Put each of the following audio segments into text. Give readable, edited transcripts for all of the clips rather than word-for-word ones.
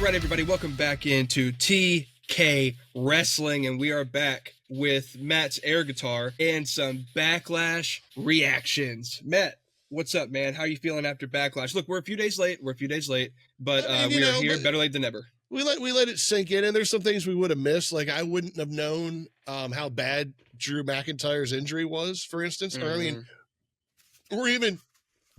right, everybody, welcome back into TK Wrestling, and we are back with Matt's air guitar and some Backlash reactions. Matt, what's up, man? How are you feeling after Backlash? Look, we're a few days late, but we are here, better late than never. We let it sink in, and there's some things we would have missed. Like, I wouldn't have known how bad Drew McIntyre's injury was, for instance. Or, I mean, or even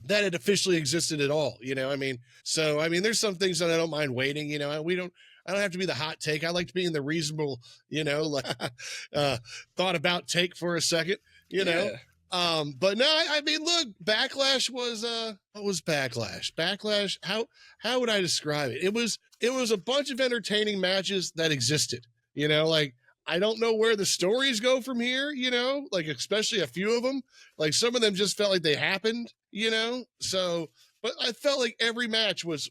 that it officially existed at all, you know? I mean, so, I mean, there's some things that I don't mind waiting, you know? I don't have to be the hot take. I like to be in the reasonable, you know, like, thought about take for a second, you know? But no, I mean, look, Backlash was, what was Backlash? Backlash, how would I describe it? It was a bunch of entertaining matches that existed, you know, like, I don't know where the stories go from here, you know, like, especially a few of them, like some of them just felt like they happened, you know? So, but I felt like every match was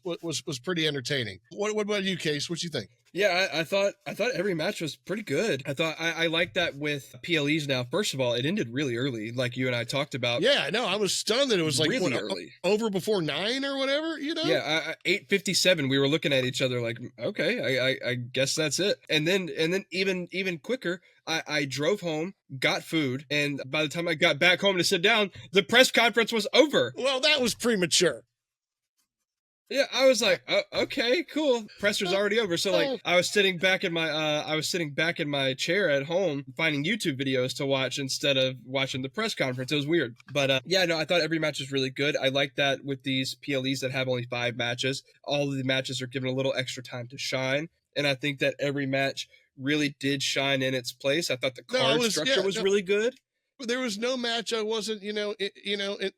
pretty entertaining. What about you, Case? What you think? Yeah, I thought every match was pretty good. I like that with PLEs now. First of all, it ended really early, like you and I talked about. Yeah, no, I was stunned that it was like really early, over before 9 or whatever, you know? Yeah, 8:57. We were looking at each other like, okay, I guess that's it. And then even quicker, I drove home, got food, and by the time I got back home to sit down, the press conference was over. Well, that was premature. Yeah, I was like, okay, cool. Pressure's already over. So like, I was sitting back in my chair at home, finding YouTube videos to watch instead of watching the press conference. It was weird, but yeah, no, I thought every match was really good. I like that with these PLEs that have only 5 matches, all of the matches are given a little extra time to shine, and I think that every match really did shine in its place. I thought the card structure was really good. There was no match I wasn't,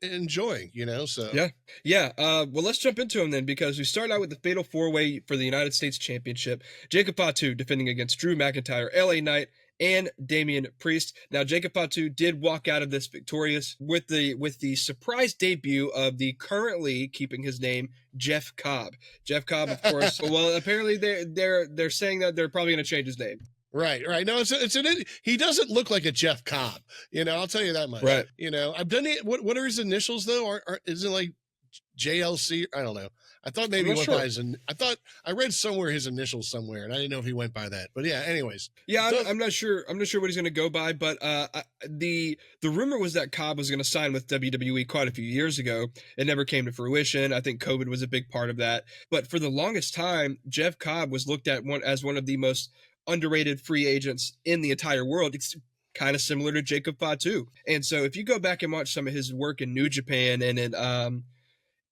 enjoying, so. Yeah. Well, let's jump into them then, because we start out with the Fatal 4-Way for the United States Championship. Jacob Fatu defending against Drew McIntyre, LA Knight, and Damian Priest. Now, Jacob Fatu did walk out of this victorious with the surprise debut of the currently keeping his name Jeff Cobb. Jeff Cobb, of course. Well, apparently they're saying that they're probably going to change his name. Right. No, he doesn't look like a Jeff Cobb, I'll tell you that much. Right. I've done it. What are his initials though? Is it like JLC? I don't know. I thought maybe he went by I thought I read somewhere his initials somewhere, and I didn't know if he went by that. But yeah, anyways. Yeah, I'm not sure. I'm not sure what he's going to go by, but the rumor was that Cobb was going to sign with WWE quite a few years ago. It never came to fruition. I think COVID was a big part of that. But for the longest time, Jeff Cobb was looked at as one of the most underrated free agents in the entire world. It's kind of similar to Jacob Fatu. And so if you go back and watch some of his work in New Japan and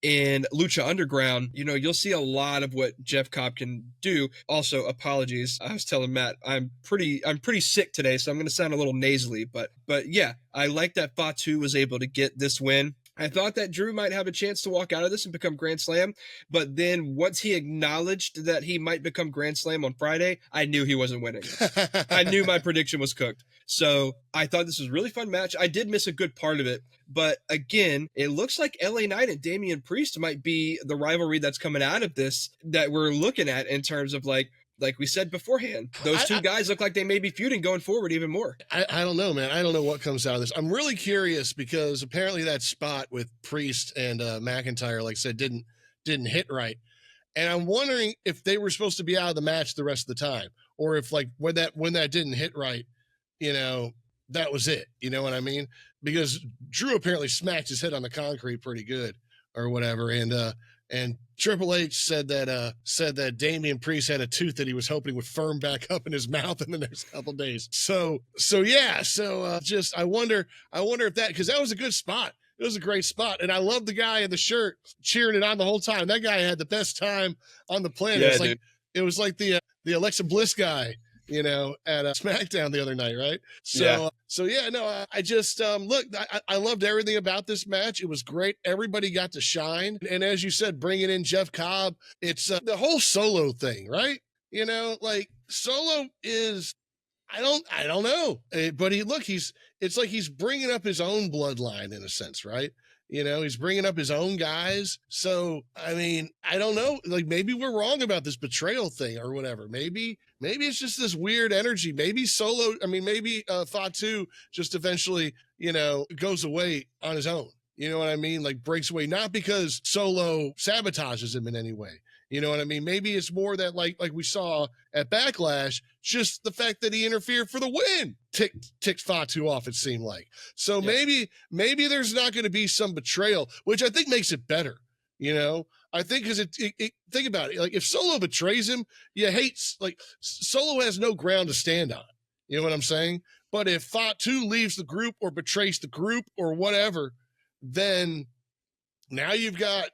in Lucha Underground, you'll see a lot of what Jeff Cobb can do. Also, apologies. I was telling Matt, I'm pretty sick today, so I'm going to sound a little nasally, but yeah, I like that Fatu was able to get this win. I thought that Drew might have a chance to walk out of this and become Grand Slam, but then once he acknowledged that he might become Grand Slam on Friday, I knew he wasn't winning. I knew my prediction was cooked. So I thought this was a really fun match. I did miss a good part of it, but again, it looks like LA Knight and Damian Priest might be the rivalry that's coming out of this that we're looking at in terms of like we said beforehand, those two guys look like they may be feuding going forward even more. I don't know, man. I don't know what comes out of this. I'm really curious because apparently that spot with Priest and McIntyre, like I said, didn't hit right. And I'm wondering if they were supposed to be out of the match the rest of the time, or if like when that didn't hit right, that was it. You know what I mean? Because Drew apparently smacked his head on the concrete pretty good or whatever. And Triple H said that Damian Priest had a tooth that he was hoping would firm back up in his mouth in the next couple of days. So I wonder if that, because that was a good spot. It was a great spot, and I love the guy in the shirt cheering it on the whole time. That guy had the best time on the planet. Yeah, it was like the Alexa Bliss guy, at SmackDown the other night, right? I just, look, I loved everything about this match. It was great. Everybody got to shine. And as you said, bringing in Jeff Cobb, it's the whole Solo thing, right? Like Solo is, I don't know, but it's like he's bringing up his own bloodline in a sense, right? He's bringing up his own guys. So, I mean, I don't know, like maybe we're wrong about this betrayal thing or whatever. Maybe it's just this weird energy. Maybe Fatu just eventually, goes away on his own. You know what I mean? Like breaks away, not because Solo sabotages him in any way. You know what I mean? Maybe it's more that like we saw at Backlash, just the fact that he interfered for the win ticked Fatu off, it seemed like. So Yep. maybe there's not going to be some betrayal, which I think makes it better. You know, I think because think about it, like if Solo betrays him, you hate, like Solo has no ground to stand on. You know what I'm saying? But if Fatu leaves the group or betrays the group or whatever, then now you've got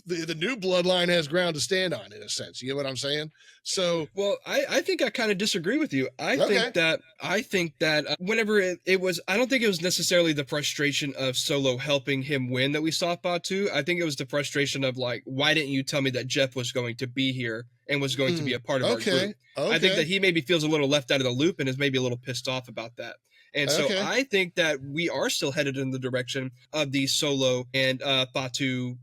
the new bloodline has ground to stand on, in a sense. You get what I'm saying? So, well, I think I kind of disagree with you. I think that whenever it was, I don't think it was necessarily the frustration of Solo helping him win that we saw Fatu. I think it was the frustration of like, why didn't you tell me that Jeff was going to be here and was going to be a part of our group? I think that he maybe feels a little left out of the loop and is maybe a little pissed off about that. And so I think that we are still headed in the direction of the Solo and Fatu,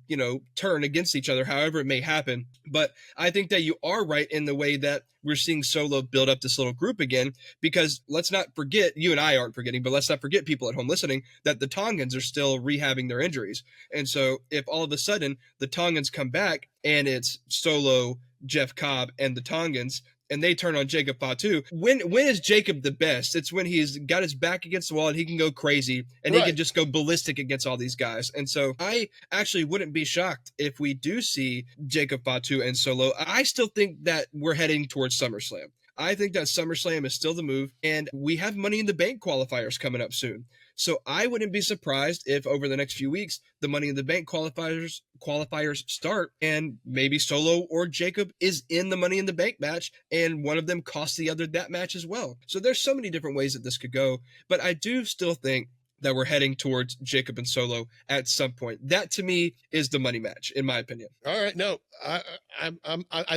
turn against each other, however it may happen. But I think that you are right in the way that we're seeing Solo build up this little group again, because let's not forget, you and I aren't forgetting, but let's not forget, people at home listening, that the Tongans are still rehabbing their injuries. And so if all of a sudden the Tongans come back and it's Solo, Jeff Cobb, and the Tongans, and they turn on Jacob Fatu. When is Jacob the best? It's when he's got his back against the wall and he can go crazy and he can just go ballistic against all these guys. And so I actually wouldn't be shocked if we do see Jacob Fatu and Solo. I still think that we're heading towards SummerSlam. I think that SummerSlam is still the move, and we have Money in the Bank qualifiers coming up soon. So I wouldn't be surprised if over the next few weeks, the Money in the Bank qualifiers start, and maybe Solo or Jacob is in the Money in the Bank match, and one of them costs the other that match as well. So there's so many different ways that this could go, but I do still think that we're heading towards Jacob and Solo at some point. That to me is the money match, in my opinion. All right, no, I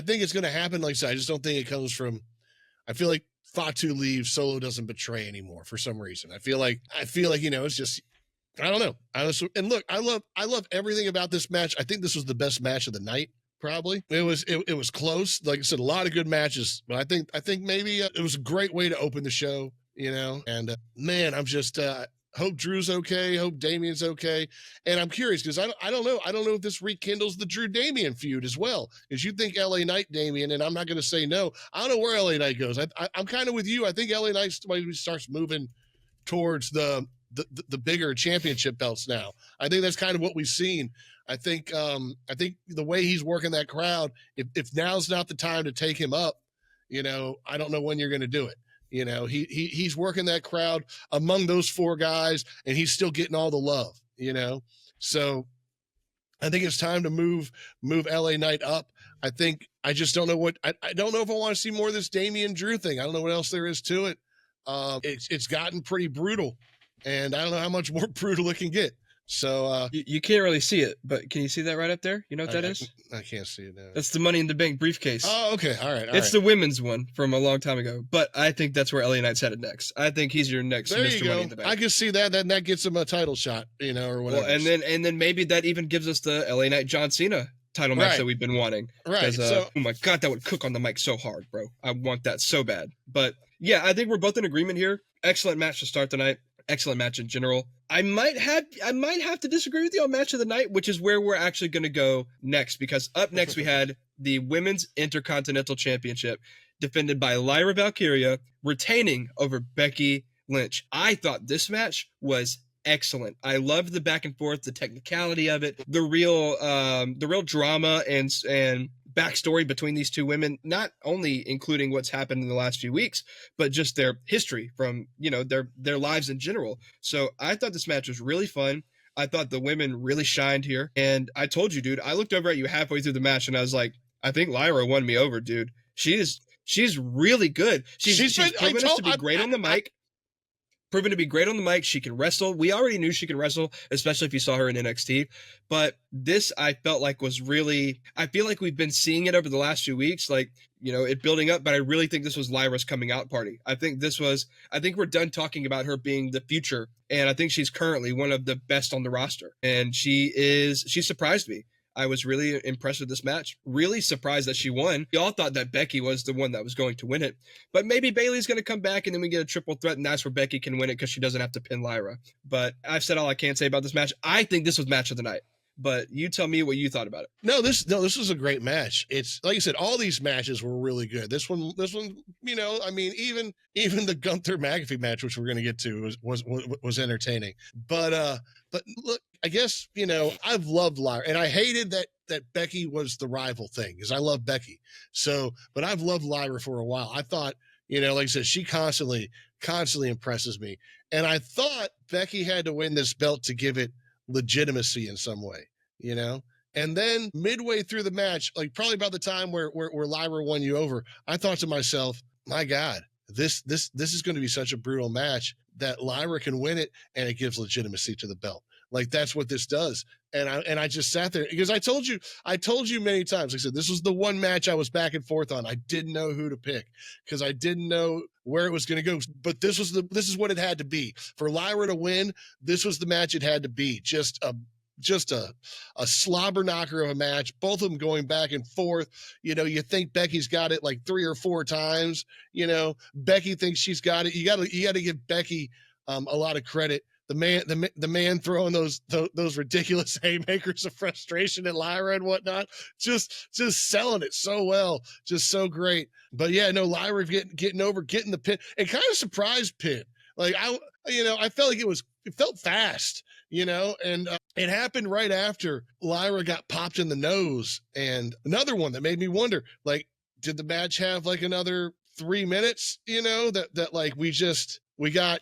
think it's going to happen. Like I said, I just don't think it comes from. I feel like Fatu leaves, Solo doesn't betray anymore for some reason. I feel like it's just, I don't know. And look, I love everything about this match. I think this was the best match of the night. Probably it was close. Like I said, a lot of good matches, but I think maybe it was a great way to open the show. And man, I'm just hope Drew's okay. Hope Damien's okay. And I'm curious because I don't know. I don't know if this rekindles the Drew Damien feud as well. Because you think LA Knight Damien, and I'm not going to say no. I don't know where LA Knight goes. I'm kind of with you. I think LA Knight starts moving towards the bigger championship belts now. I think that's kind of what we've seen. I think the way he's working that crowd, if now's not the time to take him up, I don't know when you're going to do it. He's working that crowd among those four guys, and he's still getting all the love, So I think it's time to move LA Knight up. I just don't know I don't know if I want to see more of this Damien Drew thing. I don't know what else there is to it. It's gotten pretty brutal, and I don't know how much more brutal it can get. So you can't really see it, but can you see that right up there? You know what that is? I can't see it now. That's the Money in the Bank briefcase. Oh, okay. All right. It's the women's one from a long time ago, but I think that's where LA Knight's headed next. I think he's your next there Mr. You Money in the Bank. I can see that. That gets him a title shot, or whatever. Well, and then maybe that even gives us the LA Knight John Cena title match that we've been wanting. Right. Oh my God, that would cook on the mic so hard, bro. I want that so bad. But yeah, I think we're both in agreement here. Excellent match to start the night. Excellent match in general. I might have to disagree with you on match of the night, which is where we're actually going to go next, because up next we had the Women's Intercontinental Championship defended by Lyra Valkyria, retaining over Becky Lynch. I thought this match was excellent. I loved the back and forth, the technicality of it, the real drama and backstory between these two women, not only including what's happened in the last few weeks, but just their history from, their lives in general. So I thought this match was really fun. I thought the women really shined here. And I told you, dude, I looked over at you halfway through the match and I was like, I think Lyra won me over, dude. She's really good. She's proven us to be great on the mic. Proven to be great on the mic. She can wrestle. We already knew she can wrestle, especially if you saw her in NXT. But this, I felt like was really, I feel like we've been seeing it over the last few weeks, like, it building up. But I really think this was Lyra's coming out party. I think we're done talking about her being the future. And I think she's currently one of the best on the roster. And she surprised me. I was really impressed with this match. Really surprised that she won. We all thought that Becky was the one that was going to win it. But maybe Bayley's going to come back and then we get a triple threat, and that's where Becky can win it because she doesn't have to pin Lyra. But I've said all I can say about this match. I think this was match of the night. but you tell me what you thought about it. No, this was a great match. It's like you said, all these matches were really good. This one, I mean, even the Gunther McAfee match, which we're going to get to, was entertaining. But look, I guess I've loved Lyra, and I hated that Becky was the rival thing, because I love Becky. So, but I've loved Lyra for a while. I thought, like I said, she constantly impresses me, and I thought Becky had to win this belt to give it legitimacy in some way, you know. And then midway through the match, like probably about the time where Lyra won you over, I thought to myself, my God, this is going to be such a brutal match that Lyra can win it, and it gives legitimacy to the belt. Like, that's what this does. And I just sat there, because I told you many times, I said, this was the one match I was back and forth on. I didn't know who to pick, because I didn't know where it was going to go. But this is what it had to be. For Lyra to win, this was the match it had to be. Just a slobber knocker of a match, both of them going back and forth. You think Becky's got it like 3 or 4 times. Becky thinks she's got it. You got to give Becky a lot of credit. The man throwing those ridiculous haymakers of frustration at Lyra and whatnot, just selling it so well, just so great. But yeah, no, Lyra getting the pin, and kind of surprise pin. Like I felt like it felt fast, and it happened right after Lyra got popped in the nose. And another one that made me wonder, like, did the match have like another 3 minutes, that like we got,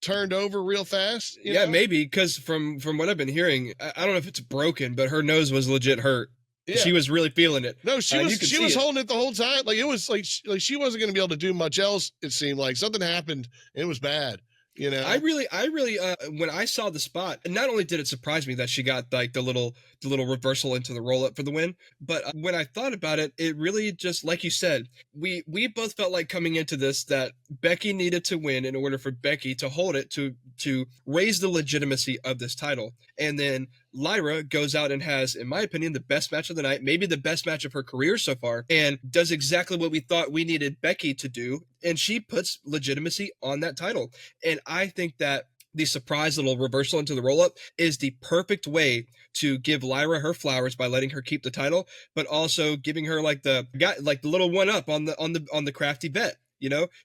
turned over real fast? Yeah, maybe, because from what I've been hearing, I don't know if it's broken, but her nose was legit hurt. Yeah. She was really feeling it. No, she was holding it the whole time. Like, it was like she wasn't going to be able to do much else. It seemed like something happened. It was bad. I really, when I saw the spot, not only did it surprise me that she got like the little reversal into the roll up for the win, but when I thought about it, it really just, like you said, we both felt like coming into this that Becky needed to win in order for Becky to hold it, to raise the legitimacy of this title. And then Lyra goes out and has, in my opinion, the best match of the night, maybe the best match of her career so far, and does exactly what we thought we needed Becky to do. And she puts legitimacy on that title. And I think that the surprise little reversal into the roll-up is the perfect way to give Lyra her flowers by letting her keep the title, but also giving her like the little one up on the crafty bet.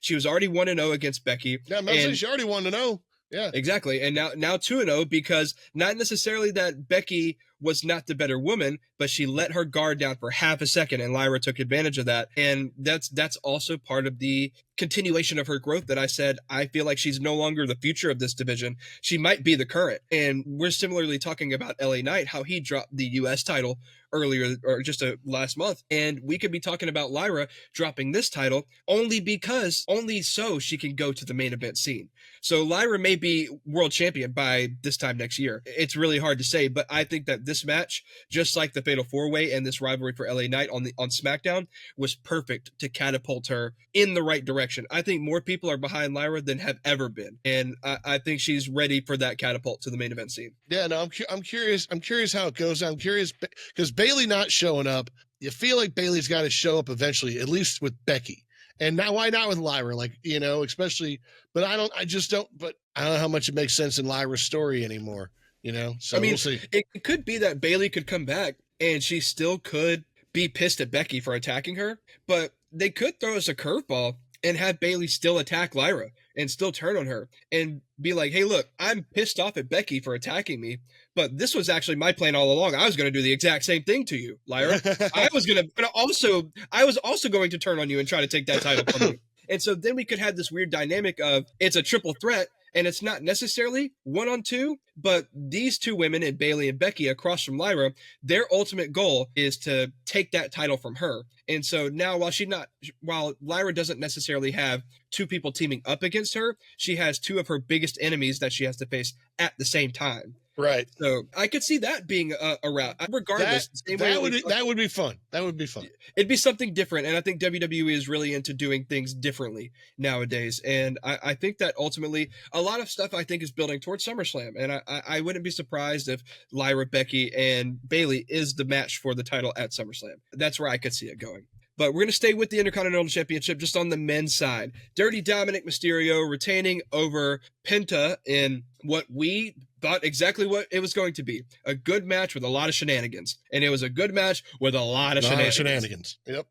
She was already 1-0 against Becky. Yeah, and she already 1-0. Yeah, exactly. And now 2-0, because not necessarily that Becky was not the better woman, but she let her guard down for half a second, and Lyra took advantage of that. And that's also part of the continuation of her growth, that I said I feel like she's no longer the future of this division. She might be the current. And we're similarly talking about LA Knight, how he dropped the US title earlier, or just last month, and we could be talking about Lyra dropping this title only so she can go to the main event scene. So Lyra may be world champion by this time next year. It's really hard to say, but I think that this match, just like the Fatal 4-Way and this rivalry for LA Knight on SmackDown, was perfect to catapult her in the right direction. I think more people are behind Lyra than have ever been, and I think she's ready for that catapult to the main event scene. Yeah, no, I'm curious. I'm curious how it goes. I'm curious because Bayley not showing up, you feel like Bayley's got to show up eventually, at least with Becky. And now, why not with Lyra? Like, especially, but I don't know how much it makes sense in Lyra's story anymore, So we'll see. It could be that Bayley could come back and she still could be pissed at Becky for attacking her, but they could throw us a curveball and have Bayley still attack Lyra and still turn on her and be like, hey, look, I'm pissed off at Becky for attacking me, but this was actually my plan all along. I was going to do the exact same thing to you, Lyra. I was also going to turn on you and try to take that title from you. And so then we could have this weird dynamic of, it's a triple threat, and it's not necessarily 1-on-2, but these two women, and Bayley and Becky, across from Lyra, their ultimate goal is to take that title from her. And so now, while Lyra doesn't necessarily have two people teaming up against her, she has two of her biggest enemies that she has to face at the same time. Right. So I could see that being a route. Regardless, that would be fun. That would be fun. It'd be something different, and I think WWE is really into doing things differently nowadays. And I think that ultimately a lot of stuff I think is building towards SummerSlam, and I wouldn't be surprised if Lyra, Becky, and Bayley is the match for the title at SummerSlam. That's where I could see it going. But we're going to stay with the Intercontinental Championship just on the men's side. Dirty Dominic Mysterio retaining over Penta in what we thought exactly what it was going to be. A good match with a lot of shenanigans. And it was a good match with a lot of shenanigans. Yep.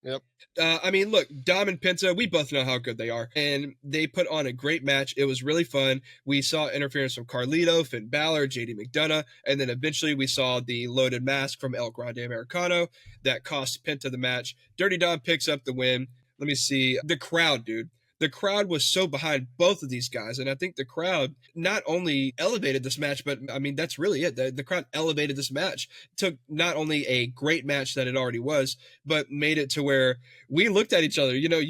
Yep. I mean, look, Dom and Penta, we both know how good they are. And they put on a great match. It was really fun. We saw interference from Carlito, Finn Balor, JD McDonough, and then eventually we saw the loaded mask from El Grande Americano that cost Penta the match. Dirty Dom picks up the win. Let me see. The crowd, dude. The crowd was so behind both of these guys. And I think the crowd not only elevated this match, but I mean, that's really it. The crowd elevated this match, took not only a great match that it already was, but made it to where we looked at each other. You know,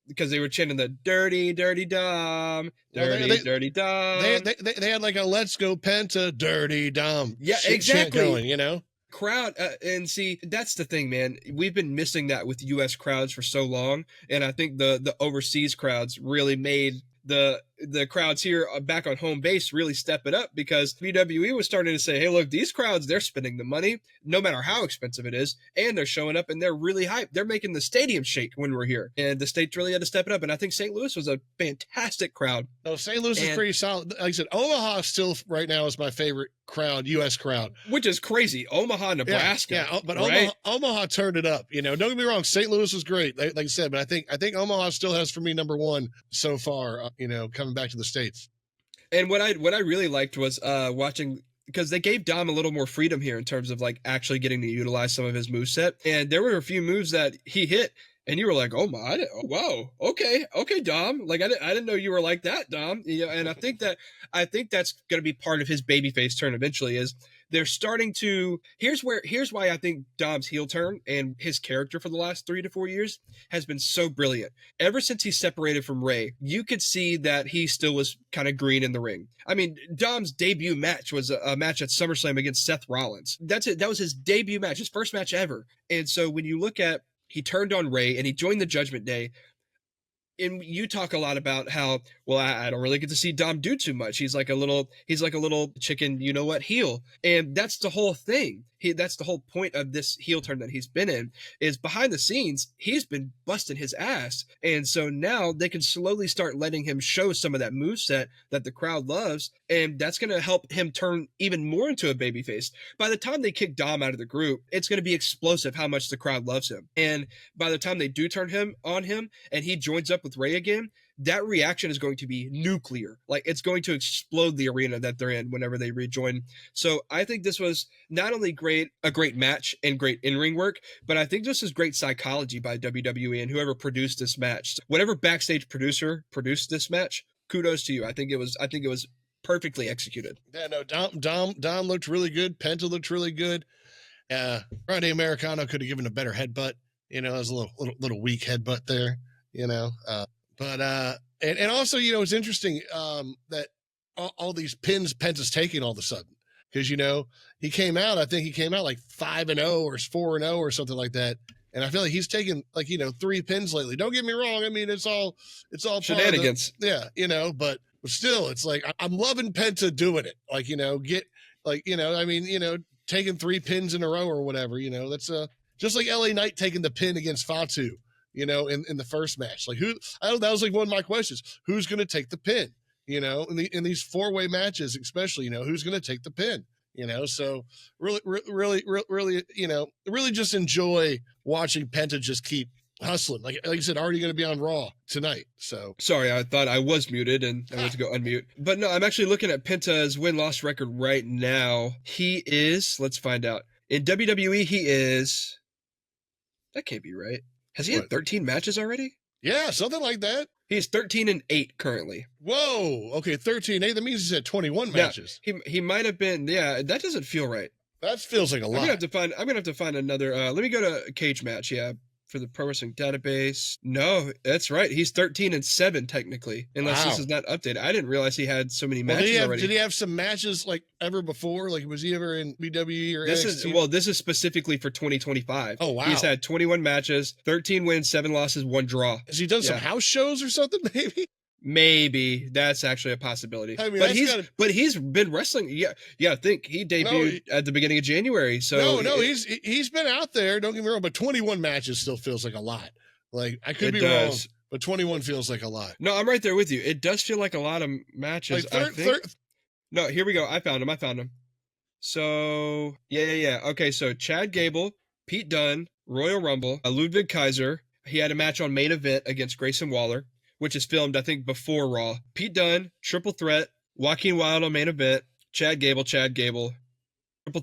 because they were chanting the dirty, dirty Dom, dirty Dom. They had like a let's go Penta, dirty Dom. Yeah, exactly. Going, you know? Crowd and see, that's the thing, man. We've been missing that with US crowds for so long, and I think the overseas crowds really made the crowds here back on home base really step it up, because WWE was starting to say, hey, look, these crowds, they're spending the money no matter how expensive it is, and they're showing up and they're really hyped. They're making the stadium shake when we're here, and the states really had to step it up. And I think St. Louis was a fantastic crowd. No, St. Louis is pretty solid. Like I said, Omaha still right now is my favorite crowd, U.S. crowd, which is crazy. Omaha, Nebraska. Yeah, but right? Omaha turned it up. You know, don't get me wrong, St. Louis was great, like I said, but I think Omaha still has for me number one so far. You know, coming back to the States. And what I really liked was watching, because they gave Dom a little more freedom here in terms of like actually getting to utilize some of his moveset. And there were a few moves that he hit, and you were like, oh my, whoa, okay, Dom. Like I didn't know you were like that, Dom. You know, and I think that's going to be part of his babyface turn eventually. Is they're starting to. Here's why I think Dom's heel turn and his character for the last 3 to 4 years has been so brilliant. Ever since he separated from Ray, you could see that he still was kind of green in the ring. I mean, Dom's debut match was a match at SummerSlam against Seth Rollins. That's it. That was his debut match, his first match ever. And so when you look at, he turned on Ray and he joined the Judgment Day. And you talk a lot about how, well, I don't really get to see Dom do too much. He's like a little chicken, you know what, heel. And that's the whole thing. That's the whole point of this heel turn that he's been in, is behind the scenes, he's been busting his ass. And so now they can slowly start letting him show some of that moveset that the crowd loves. And that's going to help him turn even more into a babyface. By the time they kick Dom out of the group, it's going to be explosive how much the crowd loves him. And by the time they do turn him on him and he joins up with Ray again, that reaction is going to be nuclear. Like, it's going to explode the arena that they're in whenever they rejoin. So I think this was not only a great match and great in-ring work, but I think this is great psychology by WWE and whoever produced this match. Whatever backstage producer produced this match, kudos to you. I think it was perfectly executed. Yeah, no, Dom looked really good. Penta looked really good. Friday Americano could have given a better headbutt. You know, it was a little weak headbutt there, you know. And also, you know, it's interesting that all these pins Penta's taking all of a sudden, because, you know, I think he came out like 5-0 or 4-0 or something like that. And I feel like he's taken, like, you know, 3 pins lately. Don't get me wrong. I mean, it's all shenanigans. Yeah. You know, but still, it's like, I'm loving Penta doing it. Like, you know, I mean, you know, taking 3 pins in a row or whatever, you know, that's just like LA Knight taking the pin against Fatu, you know, in the first match. Like, that was like one of my questions. Who's going to take the pin? You know, in these 4-way matches, especially, you know, who's going to take the pin? You know, so really, you know, really just enjoy watching Penta just keep hustling. Like I said, already going to be on Raw tonight. So sorry, I thought I was muted and I went to go unmute. But no, I'm actually looking at Penta's win-loss record right now. He is, let's find out. In WWE, he is, that can't be right. Has he had 13 matches already? Yeah, something like that. He's 13-8 currently. Whoa. Okay, 13-8. That means he's had 21 matches. He might have been. Yeah, that doesn't feel right. That feels like a lot. I'm gonna have to find another. Let me go to cage match. Yeah, for the Pro Wrestling Database. No, that's right. He's 13-7 technically, unless this is not updated. I didn't realize he had so many matches already. Did he have some matches like ever before? Like, was he ever in WWE or NXT? This is specifically for 2025. Oh wow. He's had 21 matches, 13 wins, 7 losses, 1 draw. Has he done some house shows or something? Maybe that's actually a possibility. I mean, but he's been wrestling. Yeah. I think he debuted at the beginning of January. So he's been out there. Don't get me wrong, but 21 matches still feels like a lot. Like, I could be wrong, but 21 feels like a lot. No, I'm right there with you. It does feel like a lot of matches. No, here we go. I found him. I found him. So yeah. Okay, so Chad Gable, Pete Dunne, Royal Rumble, Ludwig Kaiser. He had a match on main event against Grayson Waller, which is filmed, I think, before Raw. Pete Dunne, triple threat, Joaquin Wilde on main event, Chad Gable, triple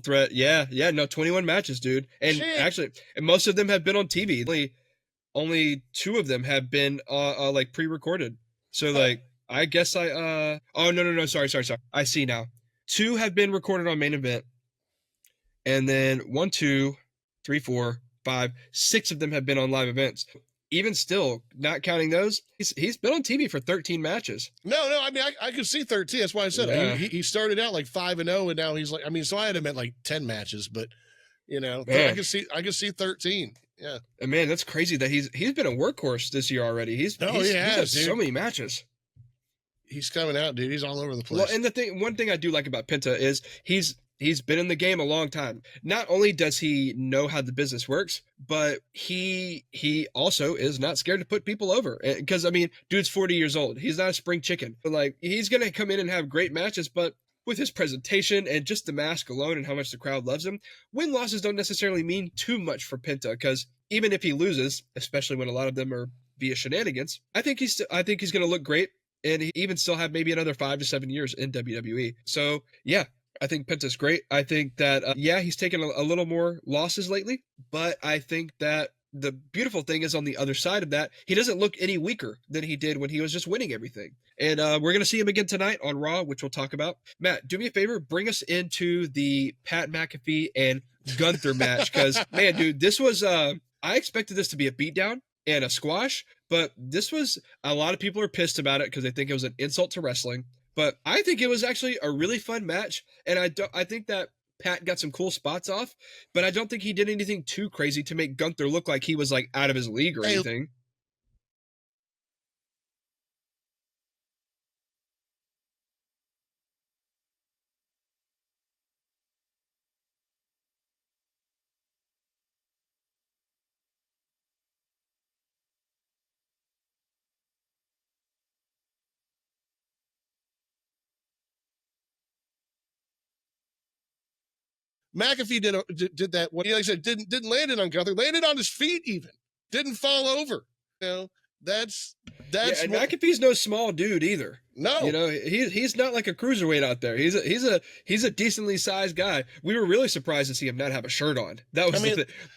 threat. Yeah, no, 21 matches, dude. And Shit. actually, and most of them have been on TV. Only two of them have been like pre-recorded. So like, I guess oh no, sorry. I see now. Two have been recorded on main event, and then one, two, three, four, five, six of them have been on live events. Even still, not counting those, he's been on TV for 13 matches. No, I mean I could see 13. That's why I said Yeah. he started out like 5-0, and now he's like, I mean, so I had him at like 10 matches, but you know, Man. I could see 13. Yeah. And man, that's crazy that he's been a workforce this year already. He's had so many matches. He's coming out, dude. He's all over the place. Well, and one thing I do like about Penta is he's been in the game a long time. Not only does he know how the business works, but he also is not scared to put people over. Because I mean, dude's 40 years old. He's not a spring chicken. But like, he's gonna come in and have great matches, but with his presentation and just the mask alone and how much the crowd loves him, win losses don't necessarily mean too much for Penta. Because even if he loses, especially when a lot of them are via shenanigans, I think he's gonna look great. And he even still have maybe another 5 to 7 years in WWE. So yeah, I think Penta's great. I think that he's taken a little more losses lately, but I think that the beautiful thing is on the other side of that, he doesn't look any weaker than he did when he was just winning everything. And we're gonna see him again tonight on Raw, which we'll talk about. Matt, do me a favor, bring us into the Pat McAfee and Gunther match, because man, dude, this was I expected this to be a beatdown and a squash, but this was, a lot of people are pissed about it because they think it was an insult to wrestling. But I think it was actually a really fun match, and I think that Pat got some cool spots off, but I don't think he did anything too crazy to make Gunther look like he was like out of his league or anything. McAfee did that. What, like I said, didn't land it on Gunther. Landed on his feet, even didn't fall over. You know, that's and McAfee's no small dude either. No, you know, he's not like a cruiserweight out there. He's a decently sized guy. We were really surprised to see him not have a shirt on. That was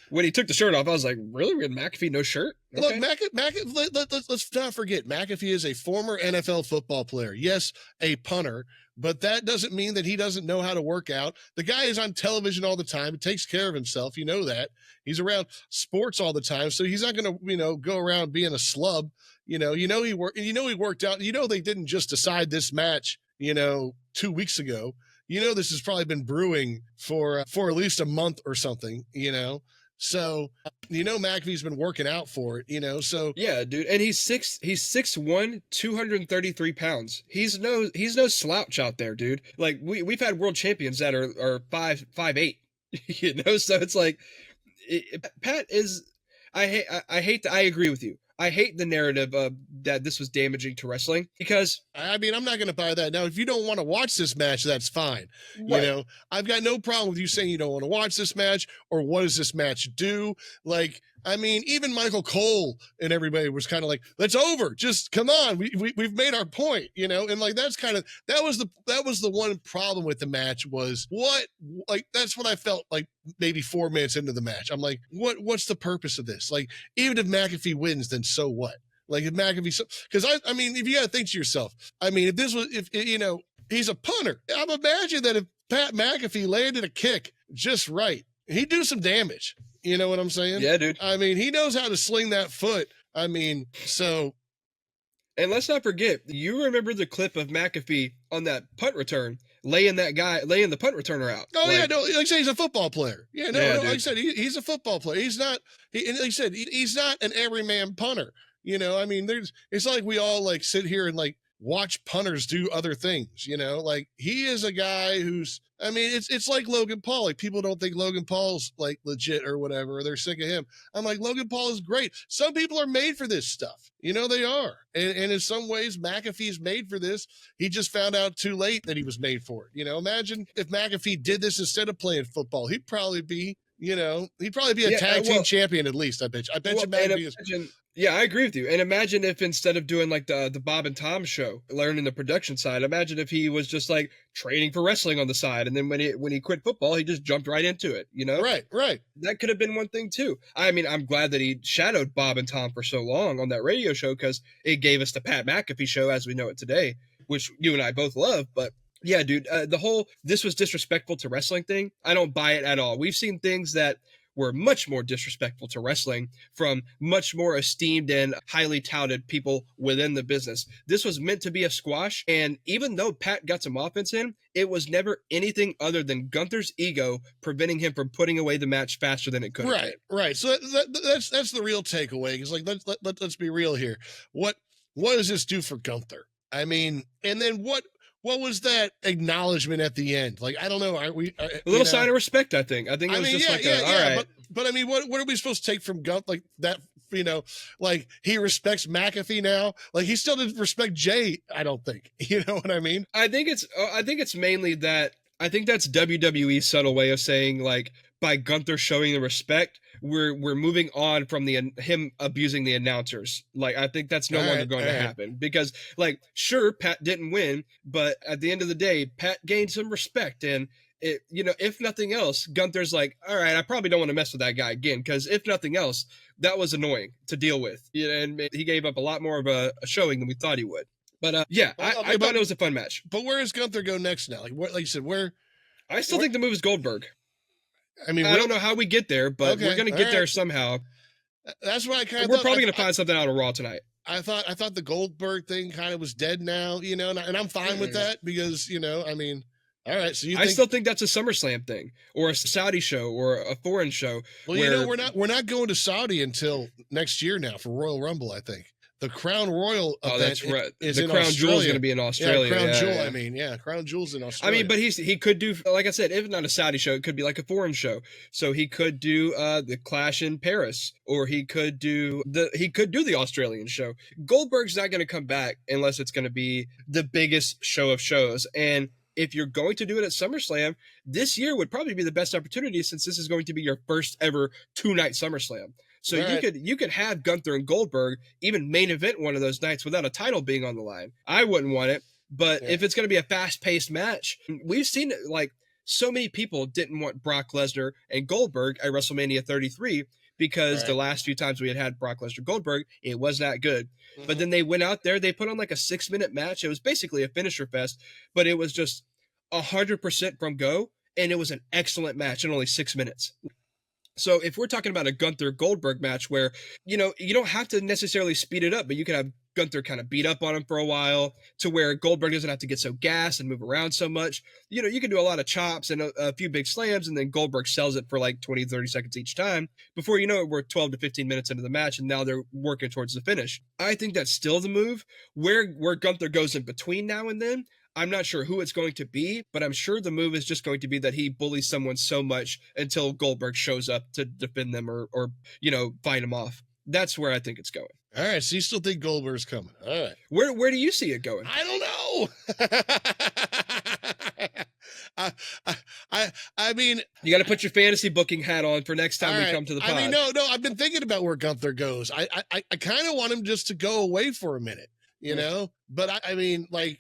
when he took the shirt off. I was like, really? We had McAfee no shirt? Okay. Look, let's not forget, McAfee is a former NFL football player. Yes, a punter, but that doesn't mean that he doesn't know how to work out. The guy is on television all the time. He takes care of himself. You know that. He's around sports all the time, so he's not going to, go around being a slub. He worked out. They didn't just decide this match, 2 weeks ago. This has probably been brewing for at least a month or something, So, McAfee's been working out for it, so. Yeah, dude. And he's 6'1", 233 pounds. He's no slouch out there, dude. Like we've had world champions that are 5'8", so it's like, Pat is, I agree with you. I hate the narrative that this was damaging to wrestling, because I mean, I'm not going to buy that. Now, if you don't want to watch this match, that's fine. Right. I've got no problem with you saying you don't want to watch this match, or what does this match do? Like, I mean, even Michael Cole and everybody was kind of like, "That's over. Just come on. We've made our point," and like that was the one problem with the match was that's what I felt like maybe 4 minutes into the match. I'm like, what's the purpose of this? Like, even if McAfee wins, then so what? Like, if McAfee, because I mean, if you got to think to yourself, I mean, if he's a punter, I'm imagining that if Pat McAfee landed a kick just right, he'd do some damage. You know what I'm saying? Yeah, dude. I mean, he knows how to sling that foot. I mean, so. And let's not forget, you remember the clip of McAfee on that punt return, laying the punt returner out. Oh, like I said, he's a football player. Yeah, like I said, he's a football player. He's not, like I said, he's not an everyman punter. I mean, it's like we all like sit here and like watch punters do other things, you know? Like, he is a guy who's, I mean, it's like Logan Paul. Like, people don't think Logan Paul's like legit or whatever, or they're sick of him. I'm like, Logan Paul is great. Some people are made for this stuff. You know, they are. And in some ways, McAfee's made for this. He just found out too late that he was made for it. You know, imagine if McAfee did this instead of playing football. He'd probably be, you know, he'd probably be a tag team champion at least. I bet you. I bet you McAfee is. Yeah, I agree with you. And imagine if instead of doing like the Bob and Tom show, learning the production side, imagine if he was just like training for wrestling on the side, and then when he quit football, he just jumped right into it. You know, right. That could have been one thing too. I mean, I'm glad that he shadowed Bob and Tom for so long on that radio show, because it gave us the Pat McAfee show as we know it today, which you and I both love. But yeah, dude, the whole "this was disrespectful to wrestling" thing, I don't buy it at all. We've seen things that were much more disrespectful to wrestling from much more esteemed and highly touted people within the business. This was meant to be a squash, and even though Pat got some offense in, it was never anything other than Gunther's ego preventing him from putting away the match faster than it could. Right. So that's the real takeaway. Because like let's be real here. What does this do for Gunther? I mean, and then what was that acknowledgement at the end? Like, I don't know. A little sign of respect, I think. I think it was just all right. But I mean, what are we supposed to take from Gunther? Like that, you know, like he respects McAfee now. Like he still didn't respect Jay, I don't think. You know what I mean? I think it's mainly that. I think that's WWE's subtle way of saying, like, by Gunther showing the respect, we're moving on from him abusing the announcers. Like, I think that's no longer going to happen, because, like, sure, Pat didn't win, but at the end of the day, Pat gained some respect, and it, you know, if nothing else, Gunther's like, all right, I probably don't want to mess with that guy again, because if nothing else, that was annoying to deal with. You know, and he gave up a lot more of a showing than we thought he would. But I thought it was a fun match. But where does Gunther go next now? Like you said, where? I still think the move is Goldberg. I mean, I don't know how we get there, but we're going to get there somehow. That's what I kind of. We're probably going to find something out of Raw tonight. I thought the Goldberg thing kind of was dead now, you know, and I'm fine with that, because, you know, I mean, all right. So I still think that's a SummerSlam thing, or a Saudi show, or a foreign show. Well, you know, we're not going to Saudi until next year now for Royal Rumble, I think. The Crown Royal event that's right. is the in Crown Australia. Jewel is going to be in Australia. Yeah, Crown Jewel. Yeah. I mean, Crown Jewel's in Australia. I mean, but he could do, like I said, if not a Saudi show, it could be like a foreign show. So he could do the Clash in Paris, or he could do the Australian show. Goldberg's not going to come back unless it's going to be the biggest show of shows. And if you're going to do it at SummerSlam, this year would probably be the best opportunity, since this is going to be your first ever 2-night SummerSlam. So you could have Gunther and Goldberg even main event one of those nights without a title being on the line. I wouldn't want it, but if it's going to be a fast-paced match, we've seen it, like, so many people didn't want Brock Lesnar and Goldberg at WrestleMania 33 because the last few times we had Brock Lesnar Goldberg, it was not good. Mm-hmm. But then they went out there, they put on like a 6-minute match. It was basically a finisher fest, but it was just 100% from go, and it was an excellent match in only 6 minutes. So if we're talking about a Gunther Goldberg match where, you know, you don't have to necessarily speed it up, but you can have Gunther kind of beat up on him for a while to where Goldberg doesn't have to get so gassed and move around so much. You know, you can do a lot of chops and a few big slams, and then Goldberg sells it for like 20, 30 seconds each time. Before you know it, we're 12 to 15 minutes into the match, and now they're working towards the finish. I think that's still the move. Where Gunther goes in between now and then, I'm not sure who it's going to be, but I'm sure the move is just going to be that he bullies someone so much until Goldberg shows up to defend them or you know, fight him off. That's where I think it's going. All right, so you still think Goldberg's coming? All right. Where do you see it going? I don't know. I mean, you got to put your fantasy booking hat on for next time we come to the pod. I mean, no. I've been thinking about where Gunther goes. I kind of want him just to go away for a minute, you know. But I mean, like,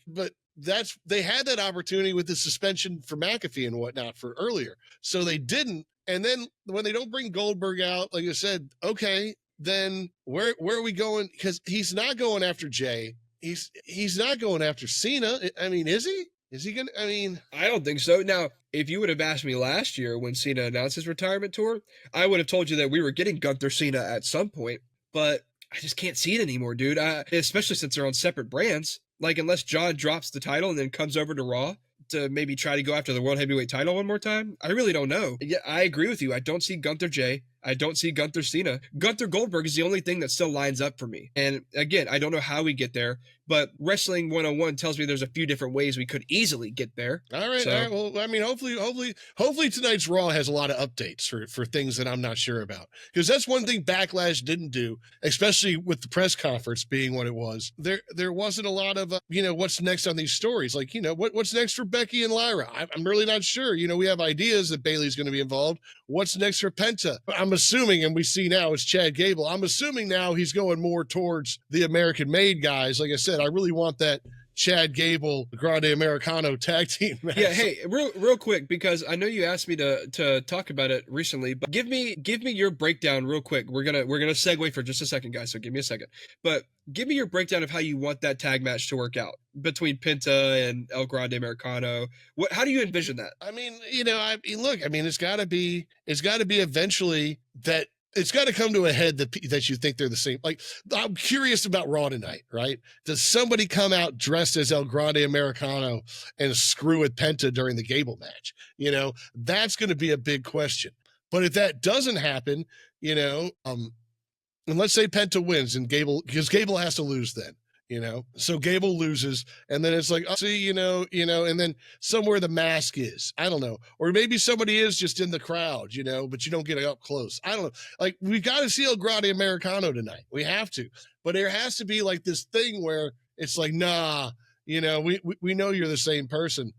they had that opportunity with the suspension for McAfee and whatnot for earlier, so they didn't. And then when they don't bring Goldberg out, like I said, okay, then where are we going? Because he's not going after Jay. He's not going after Cena. I mean, is he? Is he gonna? I mean, I don't think so. Now, if you would have asked me last year when Cena announced his retirement tour, I would have told you that we were getting Gunther Cena at some point. But I just can't see it anymore, dude. Especially since they're on separate brands. Like, unless John drops the title and then comes over to Raw to maybe try to go after the World Heavyweight title one more time, I really don't know. Yeah, I agree with you. I don't see Gunther Jay. I don't see Gunther Cena. Gunther Goldberg is the only thing that still lines up for me. And again, I don't know how we get there, but Wrestling 101 tells me there's a few different ways we could easily get there. All right. Well, I mean, hopefully tonight's Raw has a lot of updates for things that I'm not sure about, because that's one thing Backlash didn't do, especially with the press conference being what it was. There wasn't a lot of what's next on these stories. Like, what's next for Becky and Lyra? I'm really not sure. We have ideas that Bayley's going to be involved. What's next for Penta? I'm assuming, and we see now it's Chad Gable. I'm assuming now he's going more towards the American-made guys. Like I said, I really want that Chad Gable Grande Americano tag team match. Yeah, hey, real quick, because I know you asked me to talk about it recently, but give me your breakdown real quick. We're gonna segue for just a second, guys. So give me a second, but give me your breakdown of how you want that tag match to work out between Penta and El Grande Americano. How do you envision that? I mean, look, I mean, it's got to be eventually that. It's got to come to a head that you think they're the same. Like, I'm curious about Raw tonight, right? Does somebody come out dressed as El Grande Americano and screw with Penta during the Gable match? That's going to be a big question. But if that doesn't happen, and let's say Penta wins and because Gable has to lose then. So Gable loses, and then it's like, oh, see, and then somewhere the mask is, I don't know, or maybe somebody is just in the crowd, but you don't get up close. I don't know. Like, we got to see El Grande Americano tonight. We have to, but there has to be like this thing where it's like, nah, we know you're the same person,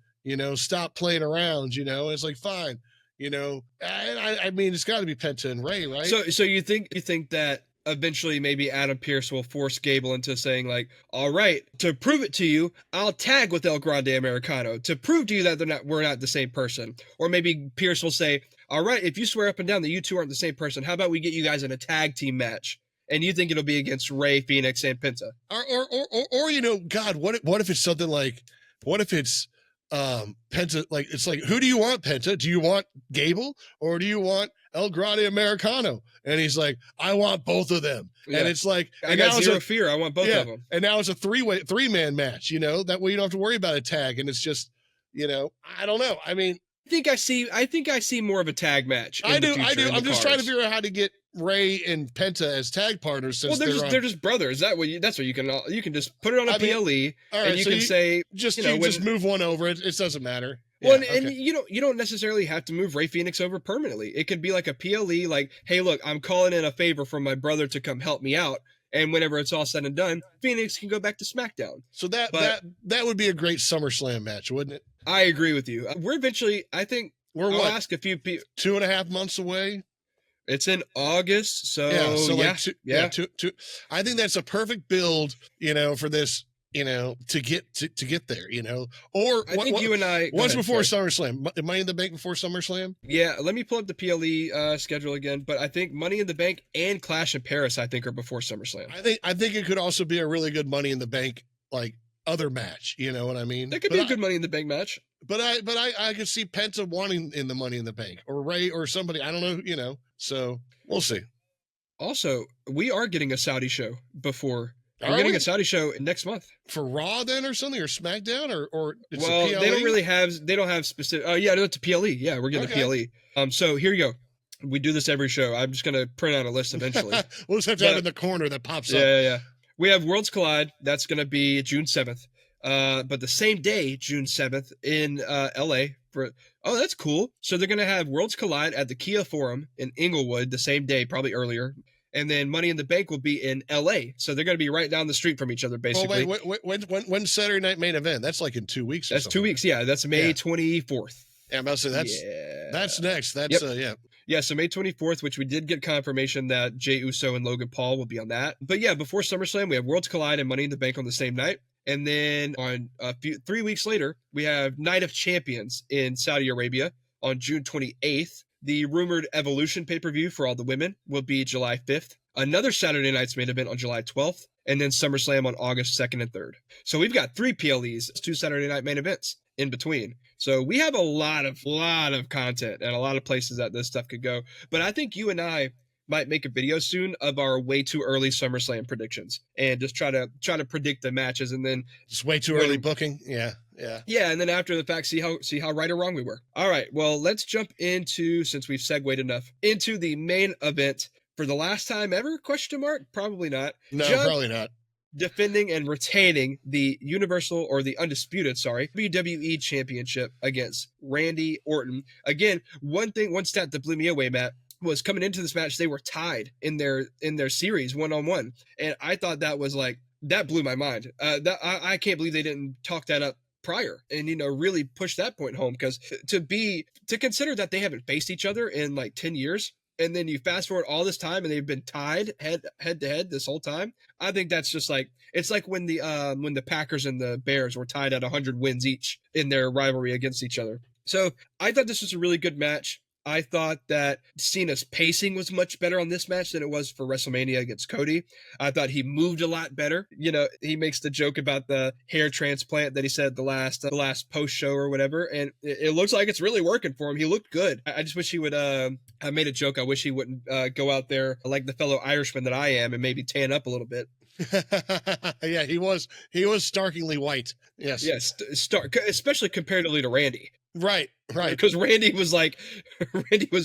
stop playing around, it's like, fine, I mean, it's got to be Penta and Ray, right? So you think that eventually maybe Adam Pearce will force Gable into saying, like, all right, to prove it to you, I'll tag with El Grande Americano to prove to you that we're not the same person. Or maybe Pearce will say, all right, if you swear up and down that you two aren't the same person, how about we get you guys in a tag team match? And you think it'll be against Ray, Phoenix, and Penta? Or God, what if it's something like, what if it's Penta, like, it's like, who do you want, Penta? Do you want Gable or do you want El Grande Americano? And he's like, I want both of them. Yeah. And it's like, I got zero fear. I want both of them. And now it's a three-man match, that way you don't have to worry about a tag. And it's just, I don't know. I mean, I think I see more of a tag match. I do. I'm just trying to figure out how to get Ray and Penta as tag partners. Since they're just brothers. That's what you can just put it on a PLE, right, and you can say just move one over. It doesn't matter. Well, and you don't necessarily have to move Ray Phoenix over permanently. It could be like a PLE, like, hey, look, I'm calling in a favor from my brother to come help me out. And whenever it's all said and done, Phoenix can go back to SmackDown. So that would be a great SummerSlam match, wouldn't it? I agree with you. We're eventually, I think, I'll ask a few people. 2.5 months away. It's in August, so two. I think that's a perfect build, for this, to get there, Or I think you and I once before SummerSlam, Money in the Bank before SummerSlam. Yeah, let me pull up the PLE schedule again. But I think Money in the Bank and Clash in Paris, I think, are before SummerSlam. I think it could also be a really good Money in the Bank, like, other match. You know what I mean? That could be a good Money in the Bank match. But I could see Penta wanting in the Money in the Bank, or Ray, or somebody. I don't know. So we'll see. Also, we are getting a Saudi show before. We're getting a Saudi show next month for Raw, then, or something, or SmackDown, or it's well, they don't have specific. Oh yeah, no, it's a PLE. Yeah, we're getting a PLE. So here you go. We do this every show. I'm just gonna print out a list eventually. We'll just have to have it in the corner that pops up. Yeah. We have Worlds Collide. That's gonna be June 7th. But the same day, June 7th, in LA. That's cool. So they're gonna have Worlds Collide at the Kia Forum in Inglewood the same day, probably earlier. And then Money in the Bank will be in LA. So they're going to be right down the street from each other, basically. Oh, wait, when's Saturday Night Main Event? That's like in 2 weeks. That's 2 weeks. Yeah. That's May 24th. Yeah, I'm about to say that's next. That's Yeah. So May 24th, which we did get confirmation that Jey Uso and Logan Paul will be on that. But yeah, before SummerSlam, we have Worlds Collide and Money in the Bank on the same night. And then on 3 weeks later, we have Night of Champions in Saudi Arabia on June 28th. The rumored Evolution pay-per-view for all the women will be July 5th. Another Saturday Night's Main Event on July 12th. And then SummerSlam on August 2nd and 3rd. So we've got 3 PLEs, 2 Saturday Night Main Events in between. So we have a lot of content and a lot of places that this stuff could go. But I think you and I might make a video soon of our way too early SummerSlam predictions and just try to predict the matches, and then just way too early booking. Yeah. Yeah. Yeah, and then after the fact, see how right or wrong we were. All right, well, let's jump into, since we've segued enough, into the main event for the last time ever? Question mark? Probably not. No, Just probably not. defending and retaining the Universal, or the undisputed, sorry, WWE Championship against Randy Orton. Again, one stat that blew me away, Matt, was coming into this match, they were tied in their series 1-on-1, and I thought that was like, that blew my mind. I can't believe they didn't talk that up prior and really push that point home, because to consider that they haven't faced each other in like 10 years, and then you fast forward all this time and they've been tied head to head this whole time. I think that's just like, it's like when the Packers and the Bears were tied at 100 wins each in their rivalry against each other. So I thought this was a really good match. I thought that Cena's pacing was much better on this match than it was for WrestleMania against Cody. I thought he moved a lot better. He makes the joke about the hair transplant that he said at the last post show or whatever, and it looks like it's really working for him. He looked good. I just wish he would. I made a joke. I wish he wouldn't go out there like the fellow Irishman that I am and maybe tan up a little bit. Yeah, he was starkingly white. Yes. Yes, especially comparatively to Randy. Right. Because Randy was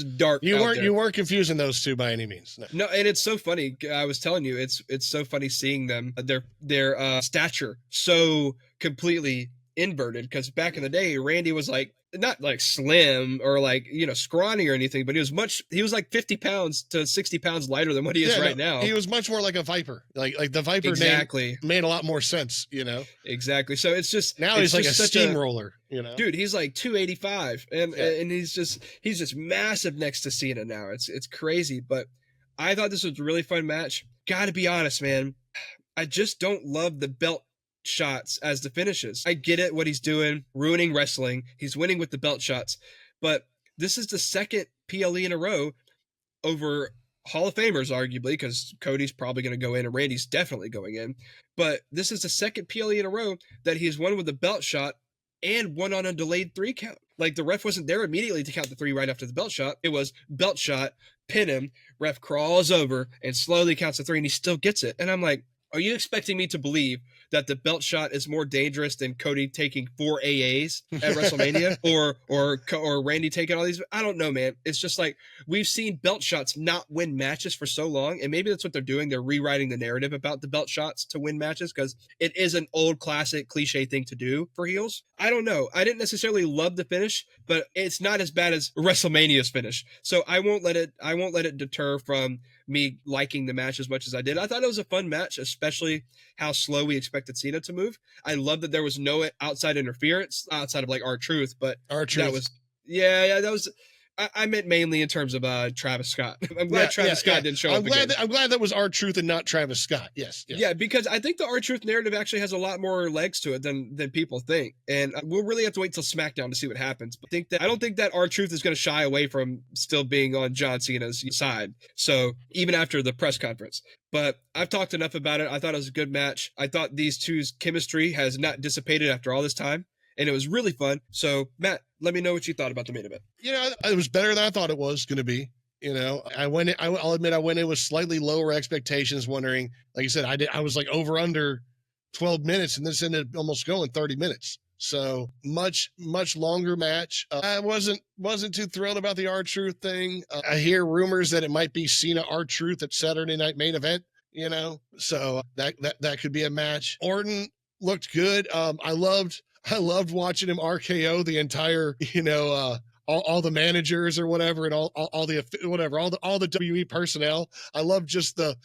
dark. You weren't confusing those two by any means. No, and it's so funny. I was telling you, it's so funny seeing them, their stature so completely inverted. Because back in the day, Randy was like, not like slim or like scrawny or anything, but he was like 50 pounds to 60 pounds lighter than what he is right now. He was much more like a Viper. Like the Viper exactly name made a lot more sense. Exactly. So it's just, now he's like a steamroller. Dude, he's like 285, and he's just massive next to Cena now. It's crazy, but I thought this was a really fun match. Gotta be honest, man, I just don't love the belt shots as the finishes. I get it, what he's doing, ruining wrestling. He's winning with the belt shots, but this is the second PLE in a row over Hall of Famers, arguably, because Cody's probably going to go in and Randy's definitely going in. But this is the second PLE in a row that he's won with a belt shot and won on a delayed 3 count. Like, the ref wasn't there immediately to count the 3 right after the belt shot. It was belt shot, pin him, ref crawls over and slowly counts the 3, and he still gets it. And I'm like, are you expecting me to believe that the belt shot is more dangerous than Cody taking 4 AAs at WrestleMania or Randy taking all these? I don't know, man. It's just like, we've seen belt shots not win matches for so long, and maybe that's what they're doing. They're rewriting the narrative about the belt shots to win matches, because it is an old classic cliche thing to do for heels. I don't know. I didn't necessarily love the finish, but it's not as bad as WrestleMania's finish. So I won't let it deter from me liking the match as much as I did. I thought it was a fun match, especially how slow we expected Cena to move. I love that there was no outside interference outside of like R-Truth, but R-Truth. That was, that was, I meant mainly in terms of Travis Scott. I'm glad Travis Scott didn't show up again. I'm glad that was R-Truth and not Travis Scott. Yes. Yeah, because I think the R-Truth narrative actually has a lot more legs to it than people think. And we'll really have to wait till SmackDown to see what happens. But I don't think that R-Truth is going to shy away from still being on John Cena's side. So even after the press conference. But I've talked enough about it. I thought it was a good match. I thought these two's chemistry has not dissipated after all this time. And it was really fun. So, Matt, let me know what you thought about the main event. It was better than I thought it was going to be. I'll admit I went in with slightly lower expectations, wondering, like I said, I was like over under 12 minutes, and this ended up almost going 30 minutes. So much longer match. I wasn't too thrilled about the R-Truth thing. I hear rumors that it might be Cena R-Truth at Saturday Night Main Event. So that could be a match. Orton looked good. I loved watching him RKO the entire, all the managers or whatever, and all the WWE personnel. I love just the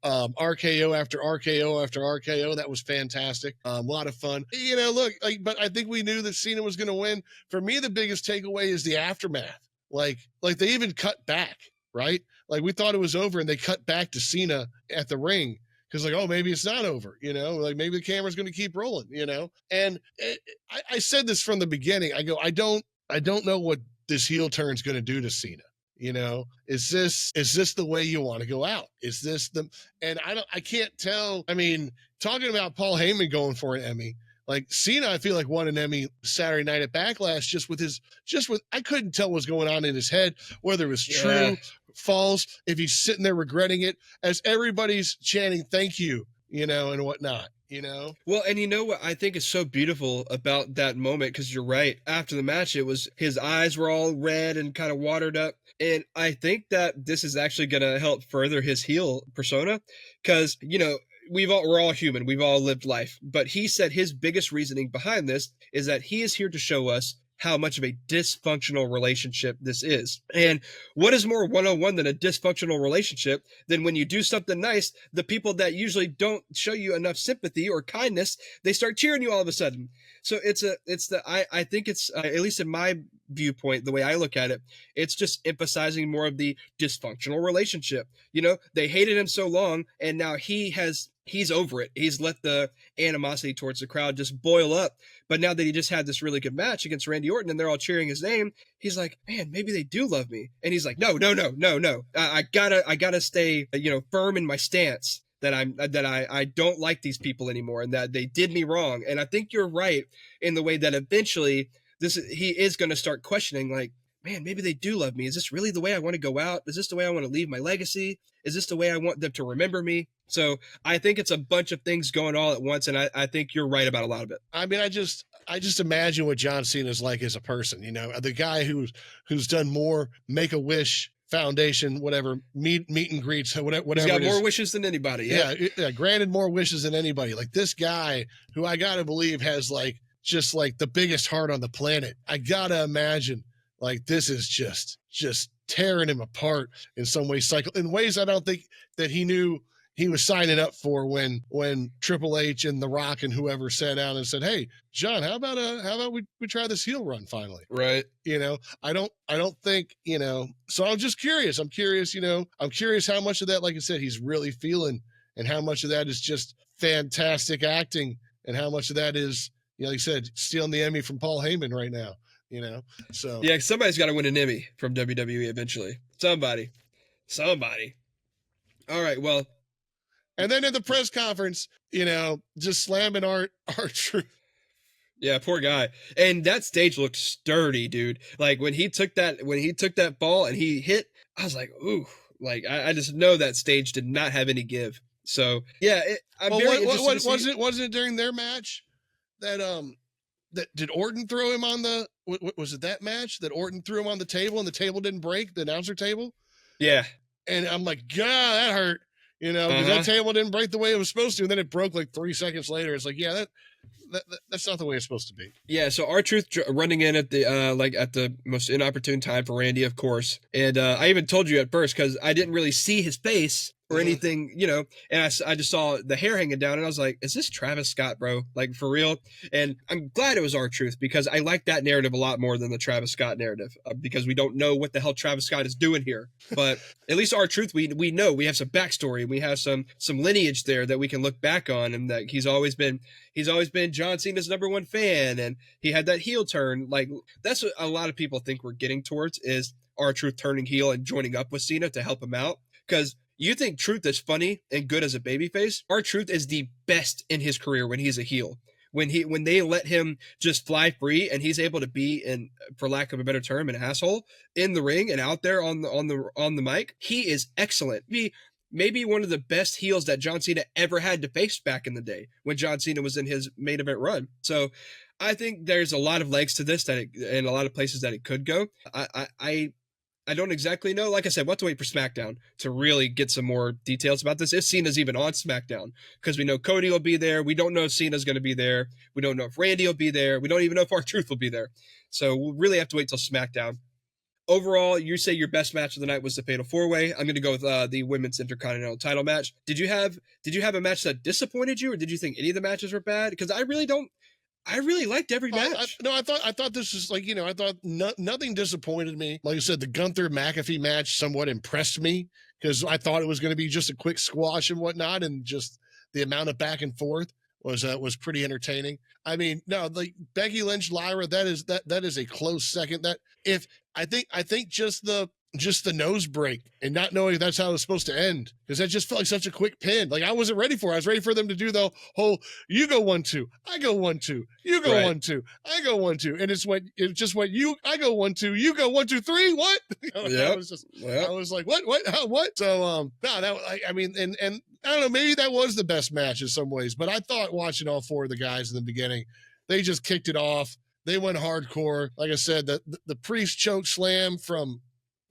RKO after RKO after RKO. That was fantastic. A lot of fun. But I think we knew that Cena was going to win. For me, the biggest takeaway is the aftermath. Like they even cut back, right? Like, we thought it was over, and they cut back to Cena at the ring. Because maybe it's not over, maybe the camera's going to keep rolling, and I said this from the beginning. I go, I don't know what this heel turn's going to do to Cena. Is this the way you want to go out? Is this and I can't tell. I mean, talking about Paul Heyman going for an Emmy, like Cena, I feel like won an Emmy Saturday night at Backlash just with I couldn't tell what was going on in his head, whether it was true, false, if he's sitting there regretting it, as everybody's chanting thank you, and whatnot. you know? Well, and you know what I think is so beautiful about that moment, because you're right. After the match, it was his eyes were all red and kind of watered up. And I think that this is actually going to help further his heel persona, because, we're all human. We've all lived life. But he said his biggest reasoning behind this is that he is here to show us how much of a dysfunctional relationship this is. And what is more 101 than a dysfunctional relationship than when you do something nice, the people that usually don't show you enough sympathy or kindness, they start cheering you all of a sudden. So I think it's, at least in my viewpoint, the way I look at it, it's just emphasizing more of the dysfunctional relationship. They hated him so long, and now he's over it. He's let the animosity towards the crowd just boil up. But now that he just had this really good match against Randy Orton and they're all cheering his name, he's like, man, maybe they do love me. And he's like, no, no, no, no, no. I gotta stay, firm in my stance that I don't like these people anymore and that they did me wrong. And I think you're right in the way that eventually he is going to start questioning, like, man, maybe they do love me. Is this really the way I want to go out? Is this the way I want to leave my legacy? Is this the way I want them to remember me? So I think it's a bunch of things going all at once, and I think you're right about a lot of it. I mean, I just imagine what John Cena is like as a person. The guy who's done more Make-A-Wish Foundation, whatever, meet and greets, whatever. He's got more wishes than anybody. Yeah, granted more wishes than anybody. Like this guy, who I gotta believe has just the biggest heart on the planet. I gotta imagine this is just tearing him apart in some ways, in ways I don't think that he knew he was signing up for when Triple H and The Rock and whoever sat down and said, "Hey, John, how about we try this heel run finally?" Right. I don't think, so I'm just curious. I'm curious how much of that, like I said, he's really feeling, and how much of that is just fantastic acting, and how much of that is, like you said, stealing the Emmy from Paul Heyman right now. So yeah, somebody's got to win an Emmy from WWE eventually. Somebody. All right, well. And then at the press conference, just slamming our Truth. Yeah, poor guy. And that stage looked sturdy, dude. Like when he took that ball and he hit, I was like, ooh. Like I just know that stage did not have any give. So yeah, wasn't it during their match that did Orton throw him on the? Was it that match that Orton threw him on the table and the table didn't break, the announcer table? Yeah. And I'm like, God, that hurt. Because that table didn't break the way it was supposed to, and then it broke 3 seconds later. It's like, yeah, that's not the way it's supposed to be. Yeah, so R-Truth running in at the at the most inopportune time for Randy, of course. And I even told you at first, because I didn't really see his face or anything, and I just saw the hair hanging down, and I was like, is this Travis Scott, bro? Like, for real? And I'm glad it was R-Truth, because I like that narrative a lot more than the Travis Scott narrative, because we don't know what the hell Travis Scott is doing here. But at least R-Truth, we know, we have some backstory, we have some lineage there that we can look back on, and that he's always been John Cena's #1 fan, and he had that heel turn. Like, that's what a lot of people think we're getting towards, is R-Truth turning heel and joining up with Cena to help him out. Because you think Truth is funny and good as a babyface? R-Truth is the best in his career when he's a heel. When they let him just fly free and he's able to be, in, for lack of a better term, an asshole in the ring and out there on the mic, he is excellent. Maybe one of the best heels that John Cena ever had to face back in the day when John Cena was in his main event run. So I think there's a lot of legs to this, and a lot of places that it could go. I don't exactly know. Like I said, we'll have to wait for SmackDown to really get some more details about this, if Cena's even on SmackDown, because we know Cody will be there. We don't know if Cena's going to be there. We don't know if Randy will be there. We don't even know if R-Truth will be there. So we'll really have to wait till SmackDown. Overall, you say your best match of the night was the Fatal 4-Way. I'm going to go with the Women's Intercontinental title match. Did you have a match that disappointed you, or did you think any of the matches were bad? Because I really liked every match. I thought this was I thought nothing disappointed me. Like I said, the Gunther McAfee match somewhat impressed me, because I thought it was going to be just a quick squash and whatnot, and just the amount of back and forth was pretty entertaining. I mean, no, like Becky Lynch, Lyra, that is a close second. That if I think just the nose break and not knowing that's how it's supposed to end, because that just felt like such a quick pin. Like I wasn't ready for it. I was ready for them to do the whole, you go 1-2, I go 1-2, you go 1-2, I go 1-2. And I go 1-2, you go 1-2-3. What? Yeah. I was like, what? So, no, that, I mean, and I don't know, maybe that was the best match in some ways, but I thought watching all four of the guys in the beginning, they just kicked it off. They went hardcore. Like I said, the priest choke slam from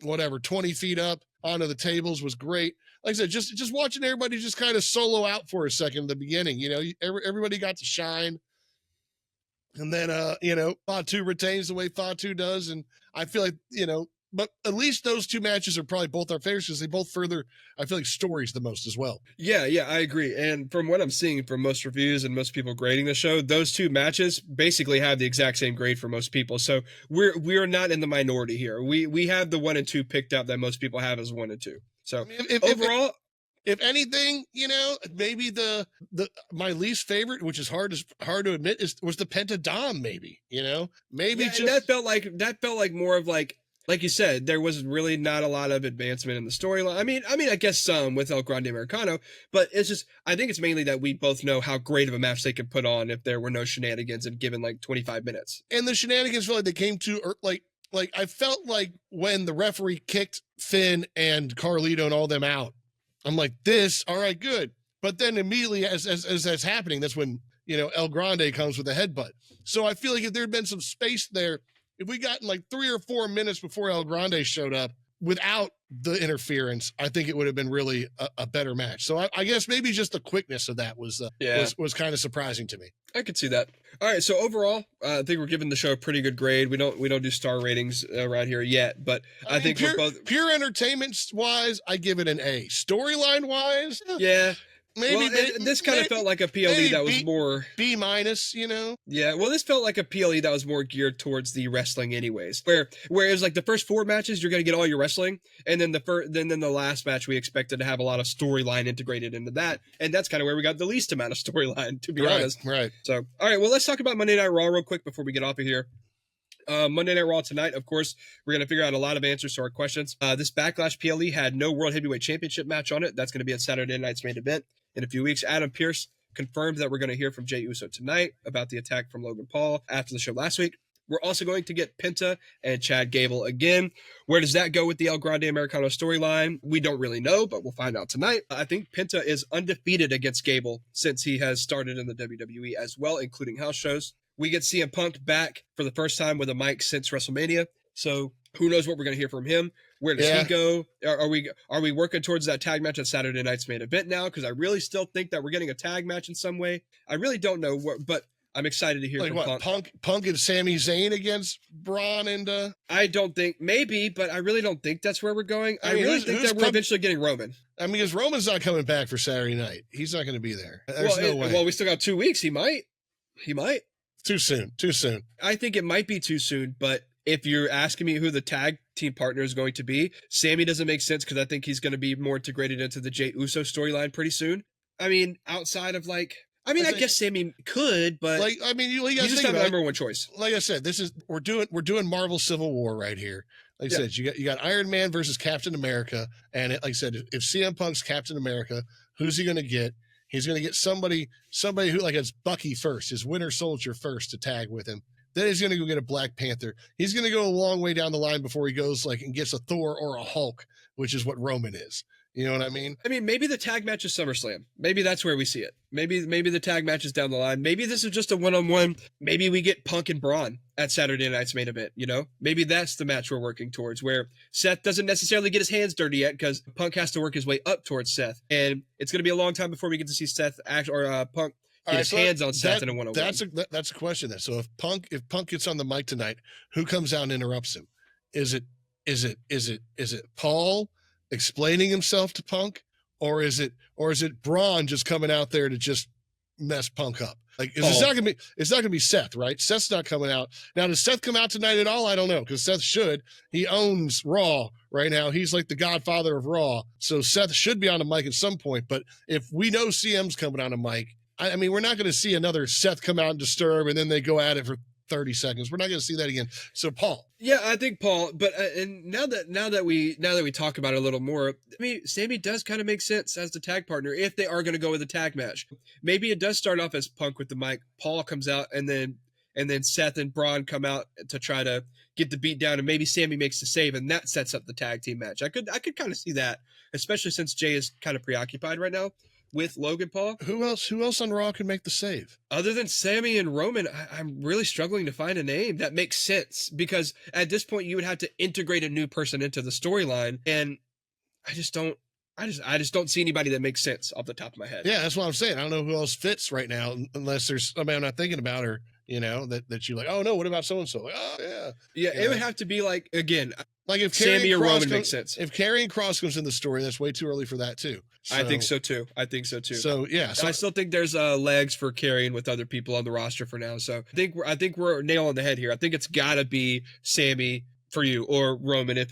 whatever 20 feet up onto the tables was great. Like I said, just watching everybody just kind of solo out for a second in the beginning. Everybody got to shine. And then, Fatu retains the way Fatu does. And I feel like, but at least those two matches are probably both our favorites because they both further, I feel like, stories the most as well. Yeah, I agree. And from what I'm seeing from most reviews and most people grading the show, those two matches basically have the exact same grade for most people. So we're not in the minority here. We have the 1 and 2 picked up that most people have as 1 and 2. So I mean, overall, if anything, maybe my least favorite, which is hard to admit, was the Penta Dom. Maybe that felt like more of like you said, there was really not a lot of advancement in the storyline. I mean, I guess some with El Grande Americano, but it's just I think it's mainly that we both know how great of a match they could put on if there were no shenanigans and given like 25 minutes. And the shenanigans felt like they came to like I felt like when the referee kicked Finn and Carlito and all them out. I'm like, all right, good. But then immediately as that's happening, that's when, El Grande comes with a headbutt. So I feel like if there had been some space there, if we got in like 3 or 4 minutes before El Grande showed up without the interference, I think it would have been really a better match. So I guess maybe just the quickness of that was kind of surprising to me. I could see that. All right, so overall, I think we're giving the show a pretty good grade. We don't do star ratings around here yet, but I think we're both pure entertainment wise. I give it an A. Storyline wise, yeah. Maybe this kind of felt like a PLE that was more B minus, Yeah, well, this felt like a PLE that was more geared towards the wrestling, anyways. Where it was like the first 4 matches, you're gonna get all your wrestling, and then the last match, we expected to have a lot of storyline integrated into that, and that's kind of where we got the least amount of storyline, to be honest. Right. So, all right, well, let's talk about Monday Night Raw real quick before we get off of here. Monday Night Raw tonight, of course, we're going to figure out a lot of answers to our questions. This Backlash PLE had no World Heavyweight Championship match on it. That's going to be at Saturday night's main event in a few weeks. Adam Pearce confirmed that we're going to hear from Jey Uso tonight about the attack from Logan Paul after the show last week. We're also going to get Penta and Chad Gable again. Where does that go with the El Grande Americano storyline? We don't really know, but we'll find out tonight. I think Penta is undefeated against Gable since he has started in the WWE as well, including house shows. We get CM Punk back for the first time with a mic since WrestleMania. So who knows what we're going to hear from him? Where does he go? Are we working towards that tag match at Saturday night's main event now? Because I really still think that we're getting a tag match in some way. I really don't know what, but I'm excited to hear from Punk. Punk and Sami Zayn against Braun and I don't think, maybe, but I really don't think that's where we're going. I really think that we're eventually getting Roman. I mean, because Roman's not coming back for Saturday night. He's not going to be there. There's no way. Well, we still got 2 weeks. He might. Too soon. I think it might be too soon, but if you're asking me who the tag team partner is going to be, Sammy doesn't make sense because I think he's going to be more integrated into the Jey Uso storyline pretty soon. I mean, outside of I guess Sammy could, but you just have number one choice. Like I said, we're doing Marvel Civil War right here. Like I said, you got Iron Man versus Captain America, and like I said, if CM Punk's Captain America, who's he going to get? He's going to get somebody who like it's Bucky first, his Winter Soldier first to tag with him. Then he's going to go get a Black Panther. He's going to go a long way down the line before he goes and gets a Thor or a Hulk, which is what Roman is. You know what I mean? I mean, maybe the tag match is SummerSlam. Maybe that's where we see it. Maybe the tag match is down the line. Maybe this is just a one-on-one. Maybe we get Punk and Braun at Saturday night's main event, Maybe that's the match we're working towards, where Seth doesn't necessarily get his hands dirty yet because Punk has to work his way up towards Seth. And it's going to be a long time before we get to see Seth Punk get his hands on Seth in a one-on-one. That's a question then. So if Punk gets on the mic tonight, who comes out and interrupts him? Is it Paul explaining himself to Punk, or is it Braun just coming out there to just mess Punk up? It's not gonna be Seth, right? Seth's not coming out. Now, does Seth come out tonight at all? I don't know, because Seth should. He owns Raw right now. He's like the godfather of Raw. So Seth should be on the mic at some point. But if we know CM's coming on a mic, I mean, we're not going to see another Seth come out and disturb, and then they go at it for 30 seconds. We're not going to see that again. So Paul. Yeah, I think Paul, but and now that we talk about it a little more, I mean, Sammy does kind of make sense as the tag partner if they are going to go with a tag match. Maybe it does start off as Punk with the mic, Paul comes out, and then Seth and Braun come out to try to get the beat down, and maybe Sammy makes the save, and that sets up the tag team match. I could kind of see that, especially since Jey is kind of preoccupied right now. with Logan Paul. Who else on Raw can make the save? Other than Sammy and Roman, I'm really struggling to find a name that makes sense, because at this point you would have to integrate a new person into the storyline, and I just don't see anybody that makes sense off the top of my head. Yeah, that's what I'm saying. I don't know who else fits right now, unless there's somebody I'm not thinking about, or that you like. Oh no, what about so and so? Like, oh yeah, yeah. It would have to be like, again, like if Sammy or Roman makes sense. If Karrion Kross comes in the story, that's way too early for that too. So, I think so too. So yeah, I still think there's legs for carrying with other people on the roster for now. So I think we're nailing the head here. I think it's got to be Sammy for you, or Roman if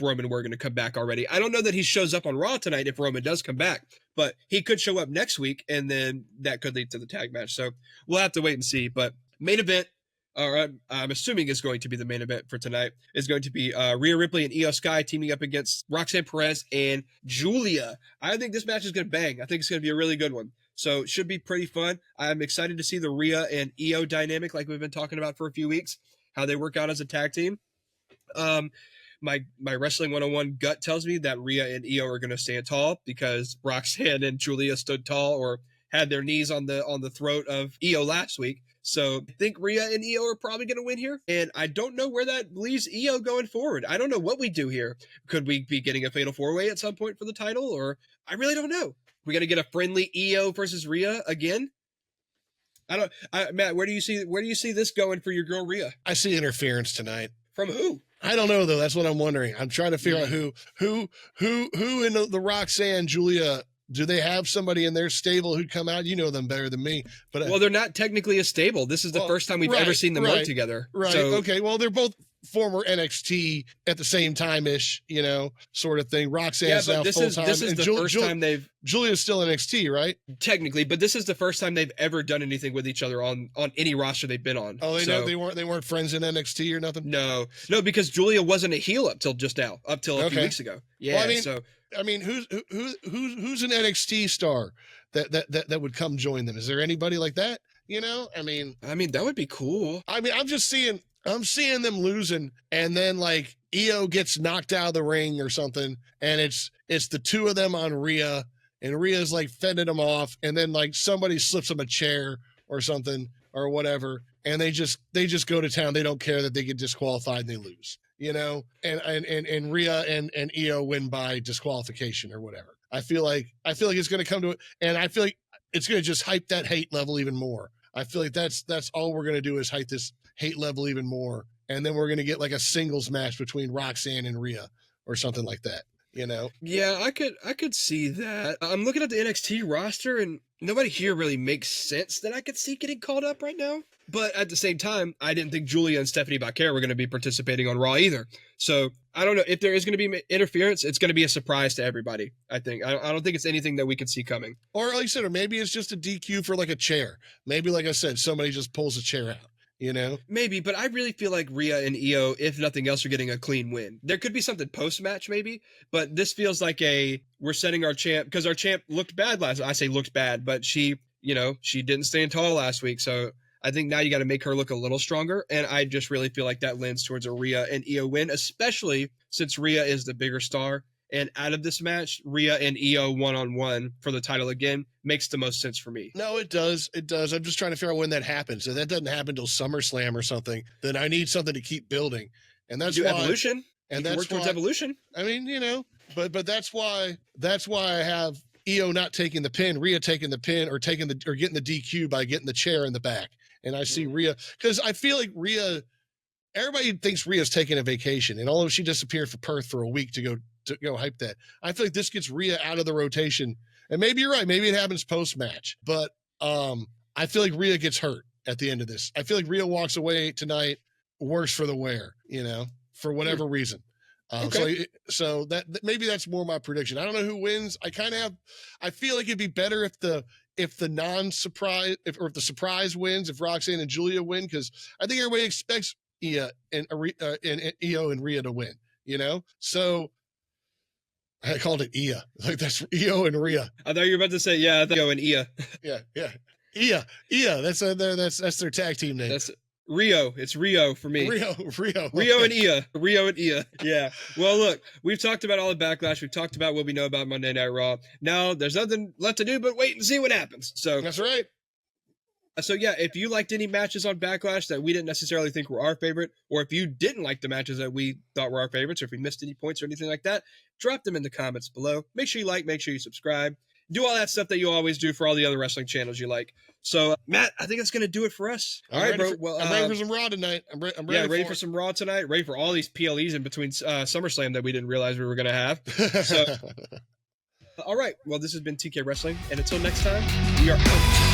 Roman were gonna come back already. I don't know that he shows up on Raw tonight if Roman does come back, but he could show up next week, and then that could lead to the tag match. So we'll have to wait and see. But main event, or I'm assuming is going to be the main event for tonight, is going to be Rhea Ripley and Io Sky teaming up against Roxanne Perez and Julia. I think this match is going to bang. I think it's going to be a really good one. So it should be pretty fun. I'm excited to see the Rhea and Io dynamic, like we've been talking about for a few weeks, how they work out as a tag team. My Wrestling 101 gut tells me that Rhea and Io are going to stand tall, because Roxanne and Julia stood tall, or had their knees on the throat of Io last week. So I think Rhea and Io are probably going to win here, and I don't know where that leaves Io going forward. I don't know what we do here. Could we be getting a fatal 4-way at some point for the title, or I really don't know. We got to get a friendly Io versus Rhea again. Matt, where do you see this going for your girl Rhea? I see interference tonight. From who? I don't know though. That's what I'm wondering. I'm trying to figure out who in the Roxanne, Julia. Do they have somebody in their stable who'd come out? You know them better than me. But well, they're not technically a stable. This is the first time we've ever seen them work together. Right. So, okay. Well, they're both former NXT at the same time-ish, sort of thing. Roxanne's now full-time. This is the first time they've... Julia's still NXT, right? Technically, but this is the first time they've ever done anything with each other on any roster they've been on. Oh, they weren't friends in NXT or nothing? No, because Julia wasn't a heel up till a few weeks ago. Yeah, well, I mean, who's an NXT star that would come join them? Is there anybody like that? I mean, that would be cool. I'm seeing them losing, and then like Io gets knocked out of the ring or something, and it's the two of them on Rhea, and Rhea's like fending them off, and then like somebody slips them a chair or something or whatever, and they just go to town. They don't care that they get disqualified and they lose, and Rhea and Io win by disqualification or whatever. I feel like it's going to come to it, and I feel like it's going to just hype that hate level even more. I feel like that's all we're going to do is hype this hate level even more, and then we're going to get like a singles match between Roxanne and Rhea or something like that. Yeah, I could see that. I'm looking at the NXT roster, and nobody here really makes sense that I could see getting called up right now. But at the same time, I didn't think Julia and Stephanie Bacquer were going to be participating on Raw either. So I don't know if there is going to be interference. It's going to be a surprise to everybody. I think. I don't think it's anything that we could see coming. Or like I said, or maybe it's just a DQ for like a chair. Maybe like I said, somebody just pulls a chair out. Maybe, but I really feel like Rhea and Io, if nothing else, are getting a clean win. There could be something post-match maybe, but this feels like we're setting our champ, because our champ looked bad I say looked bad, but she didn't stand tall last week. So I think now you got to make her look a little stronger. And I just really feel like that lends towards a Rhea and Io win, especially since Rhea is the bigger star. And out of this match, Rhea and Io one-on-one for the title again makes the most sense for me. No, it does. It does. I'm just trying to figure out when that happens. If that doesn't happen until SummerSlam or something, then I need something to keep building. And that's why Evolution. And that's work towards Evolution. I mean, but that's why I have Io not taking the pin, Rhea taking the pin, or getting the DQ by getting the chair in the back. And I see Rhea, because I feel like Rhea, everybody thinks Rhea's taking a vacation, and although she disappeared for Perth for a week to go hype that, I feel like this gets Rhea out of the rotation. And maybe you're right, maybe it happens post-match, but I feel like Rhea gets hurt at the end of this. I feel like Rhea walks away tonight worse for the wear, for whatever reason. Okay. So that maybe that's more my prediction. I don't know who wins. I feel like it'd be better if the non-surprise, if the surprise wins, if Roxanne and Julia win, because I think everybody expects Io and Rhea to win, So I called it Io. Like that's Io and Rhea. I thought you were about to say, Io and Io. Yeah. Io. That's their tag team name. Rio. It's Rio for me. Rio. Rio and Ia. Rio and Ia. Yeah. Well, look, we've talked about all the Backlash. We've talked about what we know about Monday Night Raw. Now, there's nothing left to do but wait and see what happens. So that's right. So yeah, if you liked any matches on Backlash that we didn't necessarily think were our favorite, or if you didn't like the matches that we thought were our favorites, or if we missed any points or anything like that, drop them in the comments below. Make sure you like, make sure you subscribe. Do all that stuff that you always do for all the other wrestling channels you like. So, Matt, I think that's going to do it for us. All right, bro. I'm ready for some Raw tonight. I'm ready for some Raw tonight. Ready for all these PLEs in between SummerSlam that we didn't realize we were going to have. So, all right. Well, this has been TK Wrestling. And until next time, we are out.